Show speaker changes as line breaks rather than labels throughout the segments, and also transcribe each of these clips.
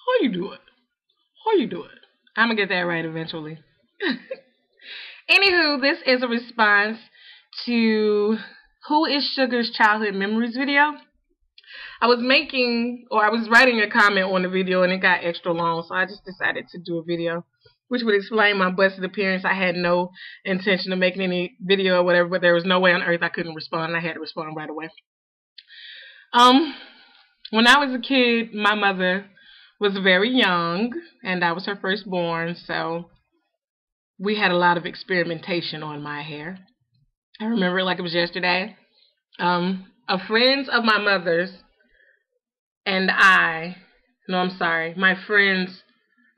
How you do it? How you do it? I'm gonna get that right eventually. Anywho, this is a response to Who is Sugar's Childhood Memories video. I was writing a comment on the video and it got extra long, so I just decided to do a video which would explain my busted appearance. I had no intention of making any video or whatever, but there was no way on earth I couldn't respond, and I had to respond right away. When I was a kid, my mother was very young, and I was her firstborn, so we had a lot of experimentation on my hair. I remember it like it was yesterday. A friend of my mother's and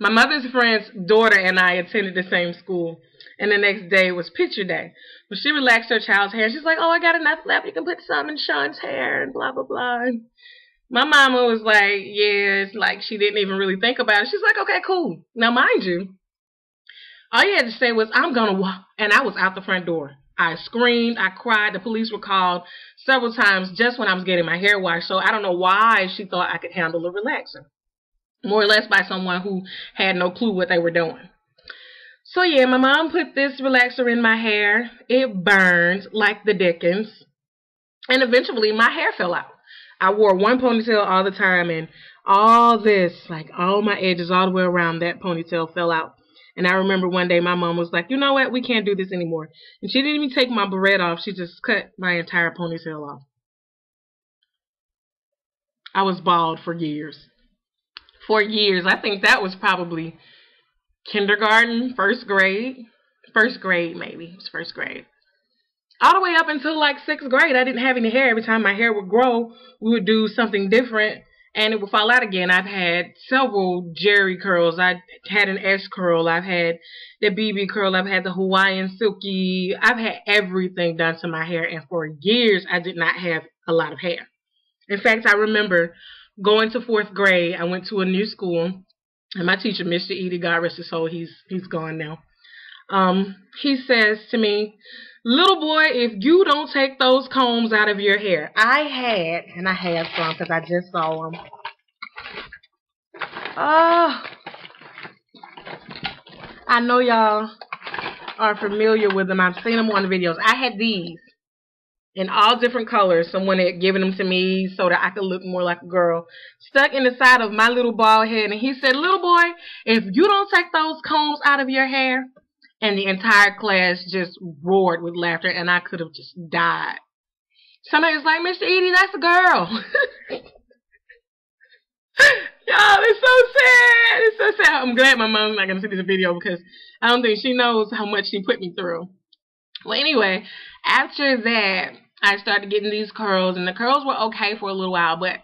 my mother's friend's daughter and I attended the same school. And the next day was picture day. But she relaxed her child's hair. She's like, oh, I got enough left. You can put some in Sean's hair and blah, blah, blah. And my mama was like, yeah, it's like she didn't even really think about it. She's like, okay, cool. Now, mind you, all you had to say was, I'm going to walk. And I was out the front door. I screamed. I cried. The police were called several times just when I was getting my hair washed. So I don't know why she thought I could handle a relaxer. More or less by someone who had no clue what they were doing. So yeah, my mom put this relaxer in my hair. It burned like the dickens. And eventually my hair fell out. I wore one ponytail all the time, and all this, like all my edges all the way around that ponytail fell out. And I remember one day my mom was like, you know what, we can't do this anymore. And she didn't even take my barrette off. She just cut my entire ponytail off. I was bald for years. For years. I think that was probably kindergarten, first grade. First grade, maybe. It was first grade. All the way up until like 6th grade, I didn't have any hair. Every time my hair would grow, we would do something different, and it would fall out again. I've had several Jerry curls. I had an S curl. I've had the BB curl. I've had the Hawaiian silky. I've had everything done to my hair, and for years, I did not have a lot of hair. In fact, I remember going to 4th grade. I went to a new school, and my teacher, Mr. Edie, God rest his soul, he's gone now. He says to me, little boy, if you don't take those combs out of your hair. I have some because I just saw them. I know y'all are familiar with them. I've seen them on the videos. I had these in all different colors. Someone had given them to me so that I could look more like a girl. Stuck in the side of my little bald head. And he said, little boy, if you don't take those combs out of your hair. And the entire class just roared with laughter, and I could have just died. Somebody was like, Mr. Edie, that's a girl. Y'all, it's so sad. It's so sad. I'm glad my mom's not going to see this video because I don't think she knows how much she put me through. Well, anyway, after that, I started getting these curls, and the curls were okay for a little while, but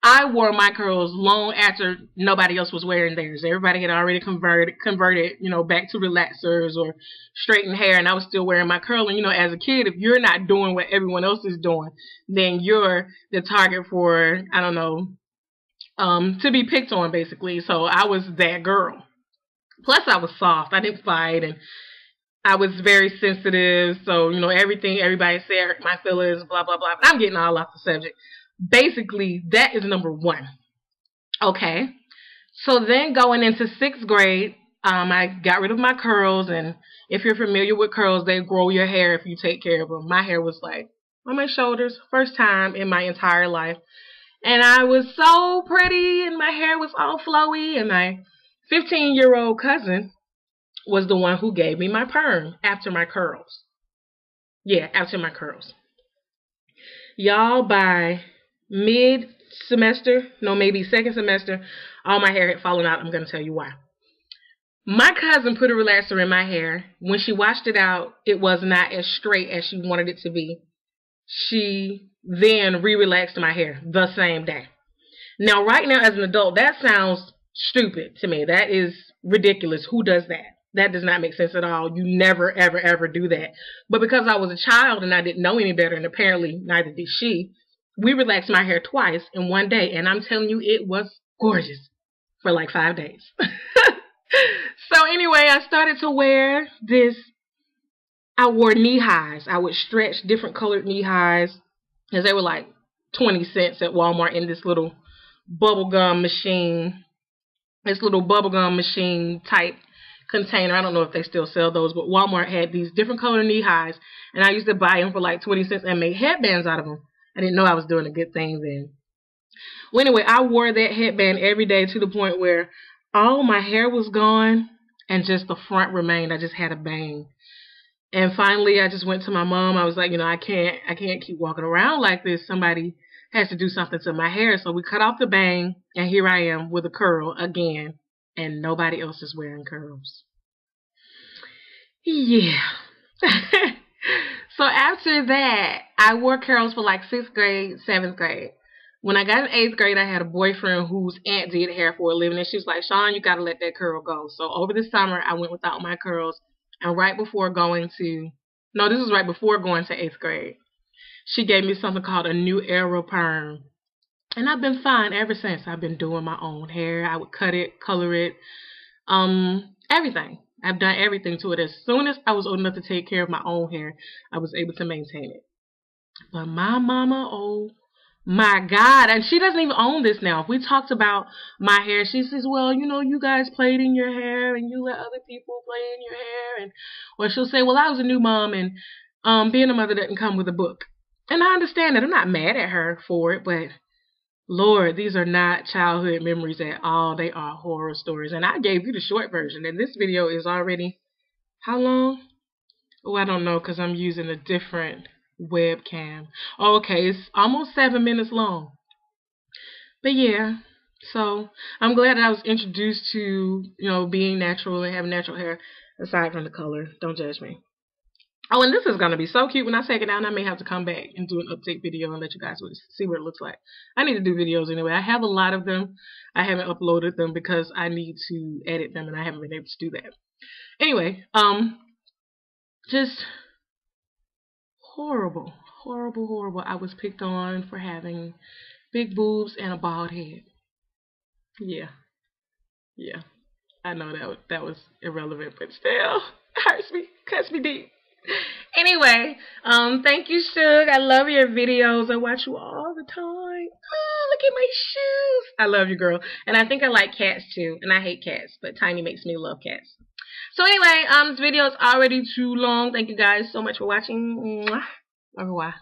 I wore my curls long after nobody else was wearing theirs. Everybody had already converted, you know, back to relaxers or straightened hair, and I was still wearing my curl. And, you know, as a kid, if you're not doing what everyone else is doing, then you're the target for, I don't know, to be picked on, basically. So I was that girl. Plus, I was soft. I didn't fight, and I was very sensitive. So, you know, everything everybody said hurt my feelings, blah, blah, blah. I'm getting all off the subject. Basically, that is number one. Okay. So then going into 6th grade, I got rid of my curls. And if you're familiar with curls, they grow your hair if you take care of them. My hair was like on my shoulders. First time in my entire life. And I was so pretty, and my hair was all flowy. And my 15-year-old cousin was the one who gave me my perm after my curls. Yeah, after my curls. Y'all, by mid-semester, no, maybe 2nd semester, all my hair had fallen out. I'm going to tell you why. My cousin put a relaxer in my hair. When she washed it out, it was not as straight as she wanted it to be. She then re-relaxed my hair the same day. Now, right now, as an adult, that sounds stupid to me. That is ridiculous. Who does that? That does not make sense at all. You never, ever, ever do that. But because I was a child and I didn't know any better, and apparently neither did she, we relaxed my hair twice in one day. And I'm telling you, it was gorgeous for like 5 days. So anyway, I started to wear this. I wore knee highs. I would stretch different colored knee highs, because they were like 20 cents at Walmart in this little bubblegum machine. this little bubblegum machine type container. I don't know if they still sell those, but Walmart had these different color knee highs, and I used to buy them for like 20 cents and make headbands out of them. I didn't know I was doing a good thing then. Well, anyway, I wore that headband every day to the point where all my hair was gone and just the front remained. I just had a bang. And finally, I just went to my mom. I was like, I can't keep walking around like this. Somebody has to do something to my hair. So we cut off the bang, and here I am with a curl again, and nobody else is wearing curls. Yeah. So after that, I wore curls for like 6th grade, 7th grade. When I got in 8th grade, I had a boyfriend whose aunt did hair for a living, and she was like, Sean, you got to let that curl go. So over the summer, I went without my curls, and right before going to 8th grade, she gave me something called a New Era perm. And I've been fine ever since. I've been doing my own hair. I would cut it, color it, everything. I've done everything to it. As soon as I was old enough to take care of my own hair, I was able to maintain it. But my mama, oh my God, and she doesn't even own this now. If we talked about my hair, she says, well, you guys played in your hair and you let other people play in your hair. And or she'll say, well, I was a new mom, and being a mother doesn't come with a book. And I understand that. I'm not mad at her for it, but Lord, these are not childhood memories at all. They are horror stories. And I gave you the short version. And this video is already, how long? Oh, I don't know, because I'm using a different webcam. Oh, okay, it's almost 7 minutes long. But yeah, so I'm glad that I was introduced to, being natural and having natural hair aside from the color. Don't judge me. Oh, and this is going to be so cute. When I take it down, I may have to come back and do an update video and let you guys see what it looks like. I need to do videos anyway. I have a lot of them. I haven't uploaded them because I need to edit them, and I haven't been able to do that. Anyway, just horrible, horrible, horrible. I was picked on for having big boobs and a bald head. Yeah. I know that was irrelevant, but still, it hurts me, cuts me deep. Anyway, thank you, Suge. I love your videos. I watch you all the time. Oh, look at my shoes. I love you, girl. And I think I like cats too. And I hate cats, but Tiny makes me love cats. So anyway, this video is already too long. Thank you guys so much for watching. Mwah. Au revoir.